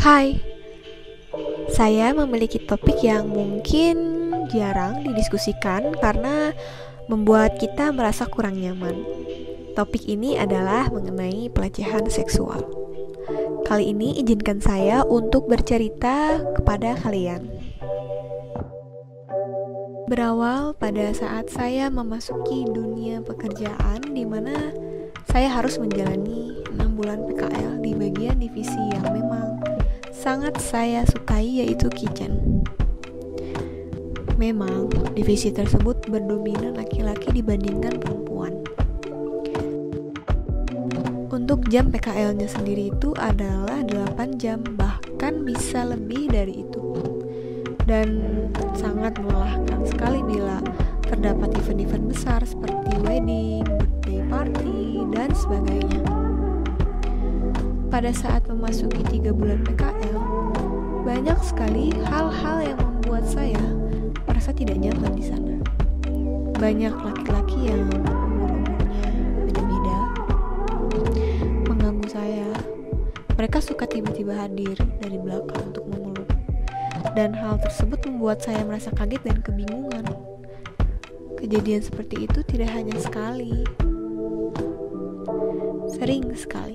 Hai, saya memiliki topik yang mungkin jarang didiskusikan karena membuat kita merasa kurang nyaman. Topik ini adalah mengenai pelecehan seksual. Kali ini izinkan saya untuk bercerita kepada kalian. Berawal pada saat saya memasuki dunia pekerjaan di mana saya harus menjalani 6 bulan PKL di bagian divisi yang memang sangat saya sukai, yaitu kitchen. Memang divisi tersebut berdominan laki-laki dibandingkan perempuan. Untuk jam PKL-nya sendiri itu adalah 8 jam, bahkan bisa lebih dari itu. Dan sangat melelahkan sekali bila terdapat event-event besar seperti wedding, birthday party, dan sebagainya. Pada saat memasuki 3 bulan PKL, banyak sekali hal-hal yang membuat saya merasa tidak nyaman di sana. Banyak laki-laki yang umur-umurnya beda-beda mengganggu saya. Mereka suka tiba-tiba hadir dari belakang untuk memeluk, dan hal tersebut membuat saya merasa kaget dan kebingungan. Kejadian seperti itu tidak hanya sekali, sering sekali.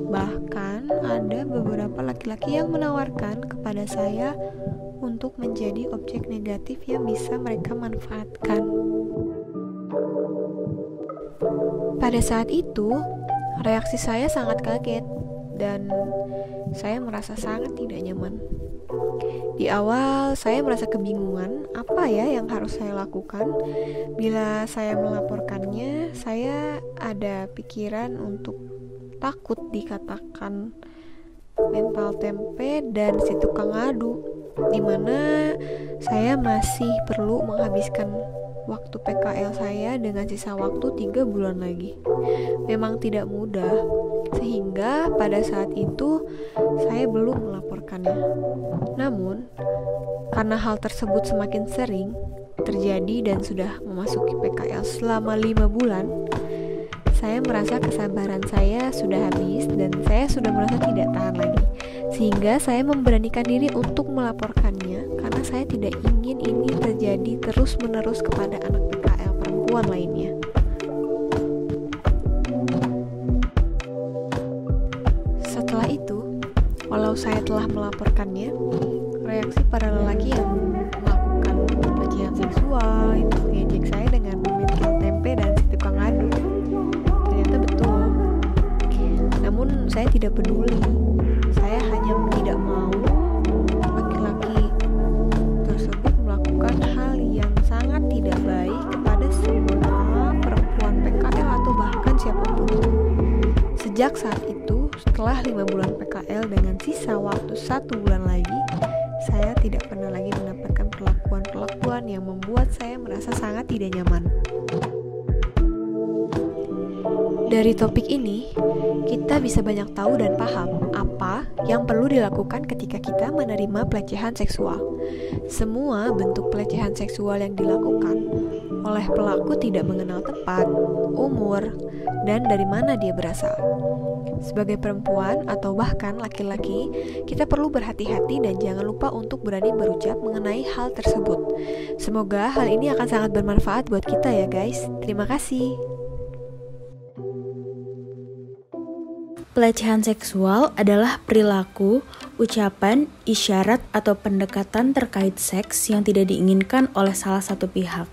Bahkan ada beberapa laki-laki yang menawarkan kepada saya untuk menjadi objek negatif yang bisa mereka manfaatkan. Pada saat itu, reaksi saya sangat kaget dan saya merasa sangat tidak nyaman. Di awal saya merasa kebingungan apa ya yang harus saya lakukan. Bila saya melaporkannya, saya ada pikiran untuk takut dikatakan mental tempe dan si tukang adu, dimana saya masih perlu menghabiskan waktu PKL saya dengan sisa waktu 3 bulan lagi. Memang tidak mudah, sehingga pada saat itu saya belum melaporkannya. Namun, karena hal tersebut semakin sering terjadi dan sudah memasuki PKL selama 5 bulan, saya merasa kesabaran saya sudah habis dan saya sudah merasa tidak tahan lagi. Sehingga saya memberanikan diri untuk melaporkannya karena saya tidak ingin ini terjadi terus-menerus kepada anak PKL perempuan lainnya. Setelah itu, walau saya telah melaporkannya, reaksi para lelaki yang melakukan pelecehan seksual itu mengejek saya dengan mental tempe dan si tukang adu. Ternyata betul. Namun saya tidak peduli. Saya hanya tidak mau laki-laki tersebut melakukan hal yang sangat tidak baik kepada semua perempuan PKL atau bahkan siapapun. Sejak saat itu, setelah 5 bulan PKL dengan sisa waktu 1 bulan lagi, saya tidak pernah lagi mendapatkan perlakuan-perlakuan yang membuat saya merasa sangat tidak nyaman. Dari topik ini, kita bisa banyak tahu dan paham apa yang perlu dilakukan ketika kita menerima pelecehan seksual. Semua bentuk pelecehan seksual yang dilakukan oleh pelaku tidak mengenal tempat, umur, dan dari mana dia berasal. Sebagai perempuan atau bahkan laki-laki, kita perlu berhati-hati dan jangan lupa untuk berani berucap mengenai hal tersebut. Semoga hal ini akan sangat bermanfaat buat kita ya guys. Terima kasih. Pelecehan seksual adalah perilaku, ucapan, isyarat, atau pendekatan terkait seks yang tidak diinginkan oleh salah satu pihak.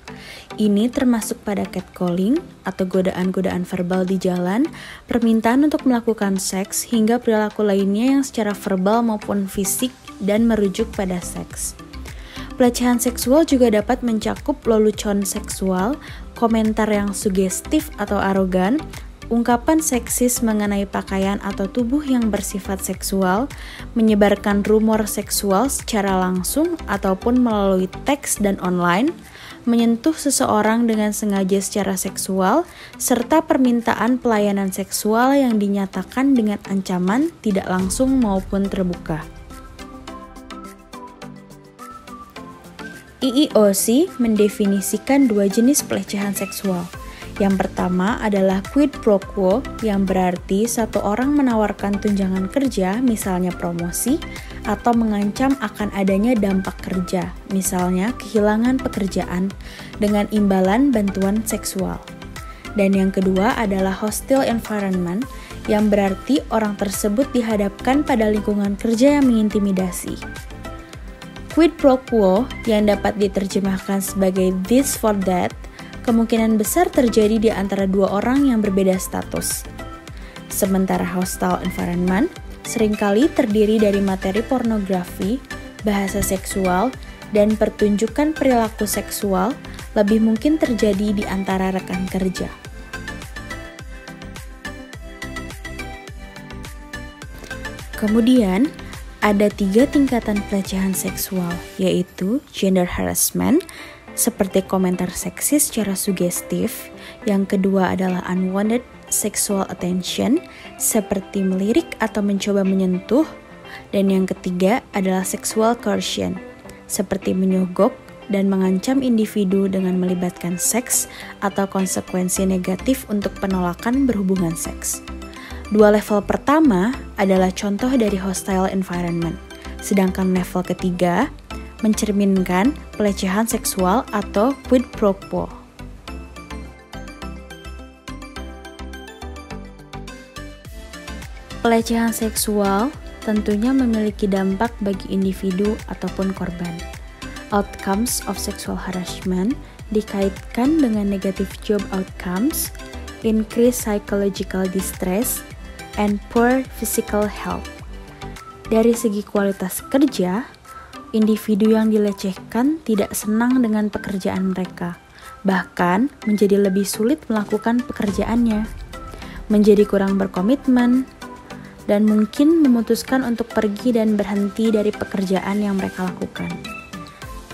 Ini termasuk pada catcalling atau godaan-godaan verbal di jalan, permintaan untuk melakukan seks, hingga perilaku lainnya yang secara verbal maupun fisik dan merujuk pada seks. Pelecehan seksual juga dapat mencakup lelucon seksual, komentar yang sugestif atau arogan, ungkapan seksis mengenai pakaian atau tubuh yang bersifat seksual, menyebarkan rumor seksual secara langsung ataupun melalui teks dan online, menyentuh seseorang dengan sengaja secara seksual, serta permintaan pelayanan seksual yang dinyatakan dengan ancaman tidak langsung maupun terbuka. IIOC mendefinisikan 2 jenis pelecehan seksual, Yang pertama adalah quid pro quo, yang berarti satu orang menawarkan tunjangan kerja, misalnya promosi, atau mengancam akan adanya dampak kerja, misalnya kehilangan pekerjaan, dengan imbalan bantuan seksual. Dan yang kedua adalah hostile environment, yang berarti orang tersebut dihadapkan pada lingkungan kerja yang mengintimidasi. Quid pro quo, yang dapat diterjemahkan sebagai this for that, kemungkinan besar terjadi di antara dua orang yang berbeda status. Sementara hostile environment seringkali terdiri dari materi pornografi, bahasa seksual, dan pertunjukan perilaku seksual, lebih mungkin terjadi di antara rekan kerja. Kemudian, ada 3 tingkatan pelecehan seksual, yaitu gender harassment, seperti komentar seksis secara sugestif. Yang kedua adalah unwanted sexual attention, seperti melirik atau mencoba menyentuh. Dan yang ketiga adalah sexual coercion, seperti menyogok dan mengancam individu dengan melibatkan seks atau konsekuensi negatif untuk penolakan berhubungan seks. 2 level pertama adalah contoh dari hostile environment, sedangkan level ketiga mencerminkan pelecehan seksual atau quid pro quo. Pelecehan seksual tentunya memiliki dampak bagi individu ataupun korban. Outcomes of sexual harassment dikaitkan dengan negative job outcomes, increased psychological distress, and poor physical health. Dari segi kualitas kerja, individu yang dilecehkan tidak senang dengan pekerjaan mereka, bahkan menjadi lebih sulit melakukan pekerjaannya, menjadi kurang berkomitmen, dan mungkin memutuskan untuk pergi dan berhenti dari pekerjaan yang mereka lakukan.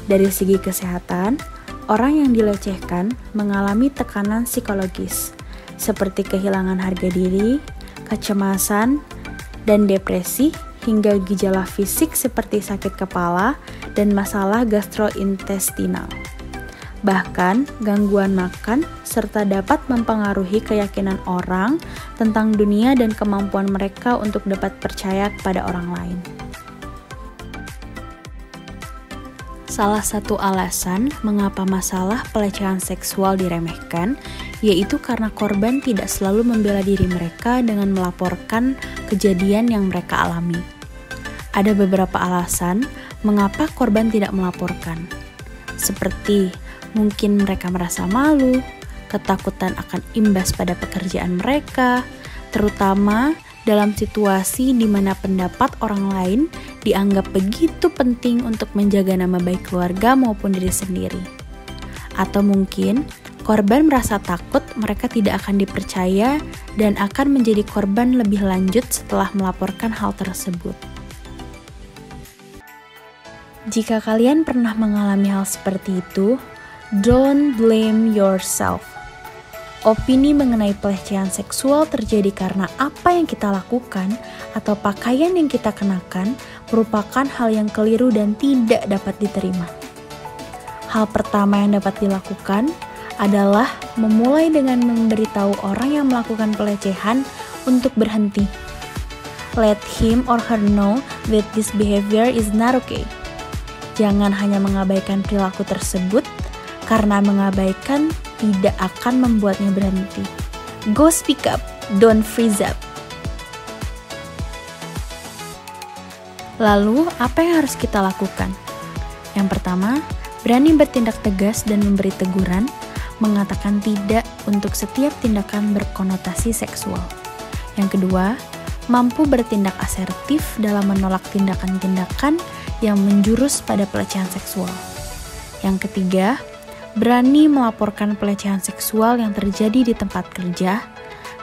Dari segi kesehatan, orang yang dilecehkan mengalami tekanan psikologis, seperti kehilangan harga diri, kecemasan, dan depresi, hingga gejala fisik seperti sakit kepala dan masalah gastrointestinal. Bahkan, gangguan makan serta dapat mempengaruhi keyakinan orang tentang dunia dan kemampuan mereka untuk dapat percaya kepada orang lain. Salah satu alasan mengapa masalah pelecehan seksual diremehkan yaitu karena korban tidak selalu membela diri mereka dengan melaporkan kejadian yang mereka alami. Ada beberapa alasan mengapa korban tidak melaporkan, seperti mungkin mereka merasa malu, ketakutan akan imbas pada pekerjaan mereka, terutama dalam situasi di mana pendapat orang lain dianggap begitu penting untuk menjaga nama baik keluarga maupun diri sendiri. Atau mungkin korban merasa takut mereka tidak akan dipercaya dan akan menjadi korban lebih lanjut setelah melaporkan hal tersebut. Jika kalian pernah mengalami hal seperti itu, don't blame yourself. Opini mengenai pelecehan seksual terjadi karena apa yang kita lakukan atau pakaian yang kita kenakan merupakan hal yang keliru dan tidak dapat diterima. Hal pertama yang dapat dilakukan adalah memulai dengan memberitahu orang yang melakukan pelecehan untuk berhenti. Let him or her know that this behavior is not okay. Jangan hanya mengabaikan perilaku tersebut, karena mengabaikan tidak akan membuatnya berhenti. Go speak up, don't freeze up. Lalu, apa yang harus kita lakukan? Yang pertama, berani bertindak tegas dan memberi teguran, mengatakan tidak untuk setiap tindakan berkonotasi seksual. Yang kedua, mampu bertindak asertif dalam menolak tindakan-tindakan yang menjurus pada pelecehan seksual. Yang ketiga, berani melaporkan pelecehan seksual yang terjadi di tempat kerja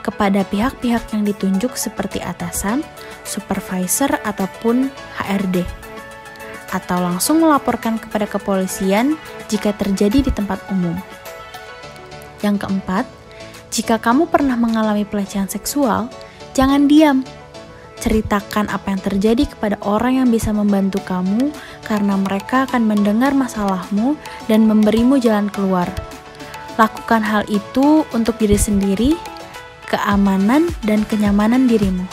kepada pihak-pihak yang ditunjuk seperti atasan, supervisor, ataupun HRD. Atau langsung melaporkan kepada kepolisian jika terjadi di tempat umum. Yang keempat, jika kamu pernah mengalami pelecehan seksual, jangan diam. Ceritakan apa yang terjadi kepada orang yang bisa membantu kamu karena mereka akan mendengar masalahmu dan memberimu jalan keluar. Lakukan hal itu untuk diri sendiri, keamanan dan kenyamanan dirimu.